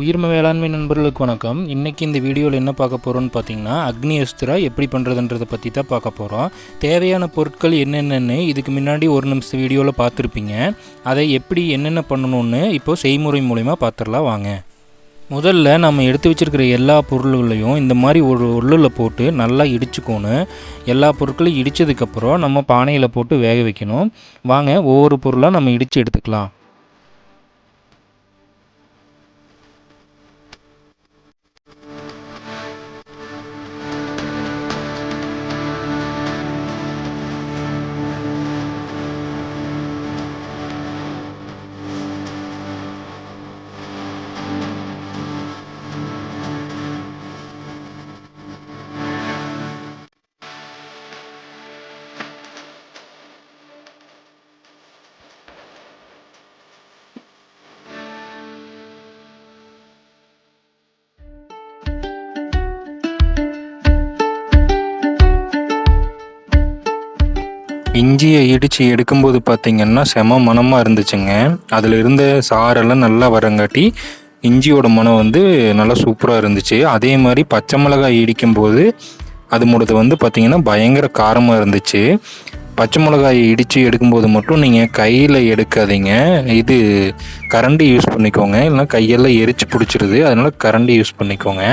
உயிர்ம வேளாண்மை நண்பர்களுக்கு வணக்கம். இன்றைக்கி இந்த வீடியோவில் என்ன பார்க்க போகிறோன்னு பார்த்தீங்கன்னா, அக்னி அஸ்திரா எப்படி பண்ணுறதுன்றதை பற்றி தான் பார்க்க போகிறோம். தேவையான பொருட்கள் என்னென்னு இதுக்கு முன்னாடி ஒரு நிமிஷம் வீடியோவில் பார்த்துருப்பீங்க. அதை எப்படி என்னென்ன பண்ணணும்னு இப்போ செய்முறை மூலிமா பார்த்துடலாம் வாங்க. முதல்ல நம்ம எடுத்து வச்சுருக்கிற எல்லா பொருள்களையும் இந்த மாதிரி ஒரு உள்ளில் போட்டு நல்லா இடிச்சுக்கணும். எல்லா பொருட்களையும் இடித்ததுக்கப்புறம் நம்ம பானையில் போட்டு வேக வைக்கணும். வாங்க ஒவ்வொரு பொருளாக நம்ம இடித்து எடுத்துக்கலாம். இஞ்சியை இடித்து எடுக்கும்போது பார்த்திங்கன்னா செம மணமாக இருந்துச்சுங்க. அதில் இருந்த சாரெல்லாம் நல்லா வரங்காட்டி இஞ்சியோட மனம் நல்லா சூப்பராக இருந்துச்சு. அதே மாதிரி பச்சை மிளகாய் இடிக்கும்போது அது மூடது பார்த்திங்கன்னா பயங்கர காரமாக இருந்துச்சு. பச்சை மிளகாய் இடித்து எடுக்கும்போது மட்டும் நீங்கள் கையில் எடுக்காதீங்க, இது கரண்டி யூஸ் பண்ணிக்கோங்க, இல்லைனா கையெல்லாம் எரிச்சு பிடிச்சிருது. அதனால் கரண்டி யூஸ் பண்ணிக்கோங்க.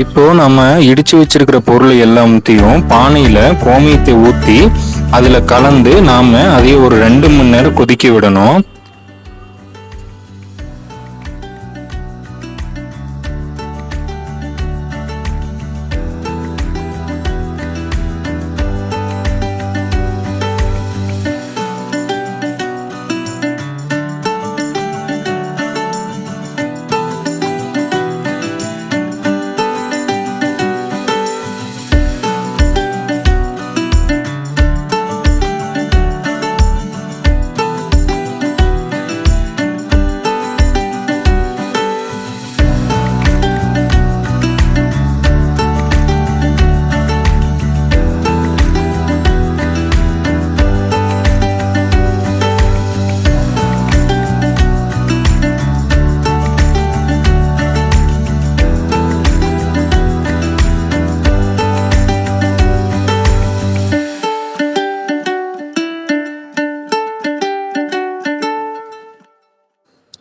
இப்போ நம்ம இடிச்சு வச்சிருக்கிற பொருள் எல்லாத்தையும் பானையில கோமியத்தை ஊற்றி அதில் கலந்து நாம அதையே ஒரு 2 மணி நேரம் கொதிக்க விடணும்.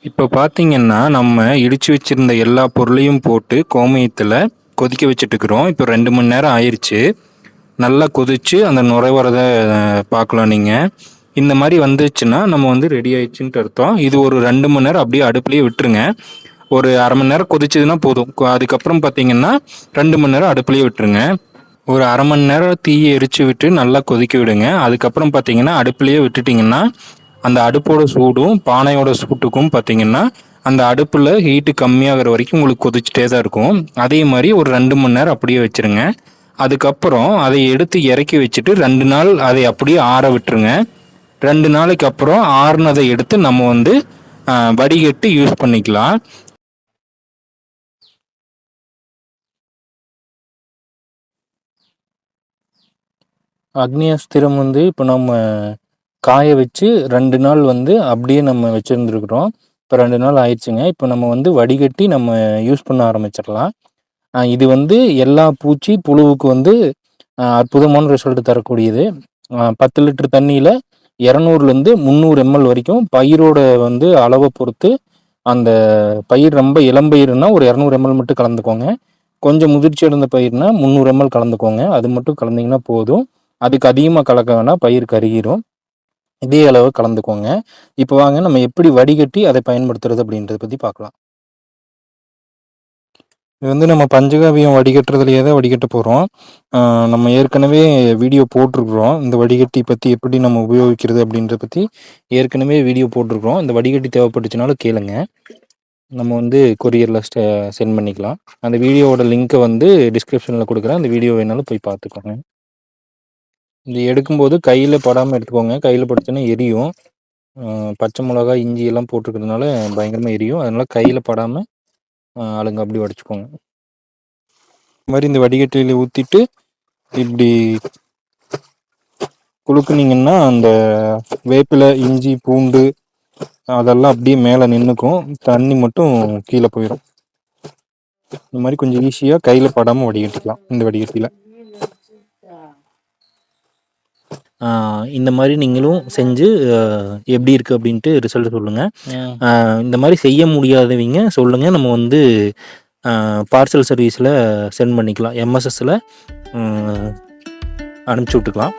இப்போ பார்த்தீங்கன்னா நம்ம இடித்து வச்சுருந்த எல்லா பொருளையும் போட்டு கோமியத்தில் கொதிக்க வச்சுட்டுருக்குறோம். இப்போ 2 மணி நேரம் ஆயிடுச்சு. நல்லா கொதித்து அந்த நுரை வரதை பார்க்கலாம். நீங்கள் இந்த மாதிரி வந்துச்சுன்னா நம்ம ரெடி ஆயிடுச்சுன்ட்டு அர்த்தம். இது ஒரு 2 மணி நேரம் அப்படியே அடுப்புலேயே விட்டுருங்க. ஒரு அரை மணி நேரம் கொதிச்சதுன்னா போதும். அதுக்கப்புறம் பார்த்தீங்கன்னா 2 மணி நேரம் அடுப்புலேயே விட்டுருங்க. ஒரு அரை மணி நேரம் தீயை எரித்து விட்டு நல்லா கொதிக்க விடுங்க. அதுக்கப்புறம் பார்த்தீங்கன்னா அடுப்புலேயே விட்டுட்டிங்கன்னா அந்த அடுப்போட சூடும் பானையோட சூட்டுக்கும் பார்த்தீங்கன்னா அந்த அடுப்பில் ஹீட்டு கம்மியாகிற வரைக்கும் உங்களுக்கு கொதிச்சுட்டே தான் இருக்கும். அதே மாதிரி ஒரு 2 மணி நேரம் அப்படியே வச்சுருங்க. அதுக்கப்புறம் அதை எடுத்து இறக்கி வச்சுட்டு 2 நாள் அதை அப்படியே ஆற விட்டுருங்க. 2 நாளைக்கு அப்புறம் ஆறுனதை எடுத்து நம்ம வடிகட்டி யூஸ் பண்ணிக்கலாம். அக்னி அஸ்திரம் இப்போ நம்ம காய வச்சு 2 நாள் வந்து அப்படியே நம்ம வச்சுருந்துருக்குறோம். இப்போ 2 நாள் ஆயிடுச்சுங்க. இப்போ நம்ம வந்து வடிகட்டி நம்ம யூஸ் பண்ண ஆரம்பிச்சிடலாம். இது வந்து எல்லா பூச்சி, புழுவுக்கு வந்து அற்புதமான ரிசல்ட் தரக்கூடியது. 10 லிட்டர் தண்ணியில 200லேருந்து 300 ml வரைக்கும் பயிரோட வந்து அளவை பொறுத்து, அந்த பயிர் ரொம்ப இளம்பயிர்னா ஒரு 200 ml மட்டும் கலந்துக்கோங்க. கொஞ்சம் முதிர்ச்சி அடைந்த பயிர்னா 300 ml கலந்துக்கோங்க. அது மட்டும் கலந்தீங்கன்னா போதும். அதுக்கு அதிகமாக கலக்க வேணாம், பயிர் கருகிரும். இதே அளவு கலந்துக்கோங்க. இப்போ வாங்க நம்ம எப்படி வடிகட்டி அதை பயன்படுத்துறது அப்படின்றத பத்தி பார்க்கலாம். இது வந்து நம்ம பஞ்சகாவியம் வடிகட்டுறதுலயே தான் வடிகட்ட போகிறோம். நம்ம ஏற்கனவே வீடியோ போட்டிருக்கிறோம். இந்த வடிகட்டி பற்றி எப்படி நம்ம உபயோகிக்கிறது அப்படின்றத பற்றி ஏற்கனவே வீடியோ போட்டிருக்கிறோம். இந்த வடிகட்டி தேவைப்பட்டுச்சுனாலும் கேளுங்க. நம்ம வந்து கொரியரில் சென்ட் பண்ணிக்கலாம். அந்த வீடியோவோட லிங்க்கை வந்து டிஸ்கிரிப்ஷனில் கொடுக்குறேன். அந்த வீடியோ வேணாலும் போய் பார்த்துக்கோங்க. இது எடுக்கும்போது கையில் படாமல் எடுத்துக்கோங்க. கையில் பட்டுச்சுன்னா எரியும். பச்சை மிளகா, இஞ்சி எல்லாம் போட்டிருக்கிறதுனால பயங்கரமாக எரியும். அதனால் கையில் படாமல் ஆளுங்க அப்படி வடிச்சுக்கோங்க. இந்த மாதிரி இந்த வடிகட்டியில் ஊற்றிட்டு இப்படி குலுக்குனீங்கன்னா அந்த வேப்பிலை, இஞ்சி, பூண்டு அதெல்லாம் அப்படியே மேலே நின்றுக்கும். தண்ணி மட்டும் கீழே போயிடும். இந்த மாதிரி கொஞ்சம் ஈஸியாக கையில் படாமல் வடிகட்டிக்கலாம் இந்த வடிகட்டியில். இந்த மாதிரி நீங்களும் செஞ்சு எப்படி இருக்குது அப்படின்ட்டு ரிசல்ட் சொல்லுங்கள். இந்த மாதிரி செய்ய முடியாதவங்க சொல்லுங்கள். நம்ம வந்து பார்சல் சர்வீஸில் சென்ட் பண்ணிக்கலாம். எம்எஸ்எஸ்ஸில் அனுப்பிச்சி விட்டுக்கலாம்.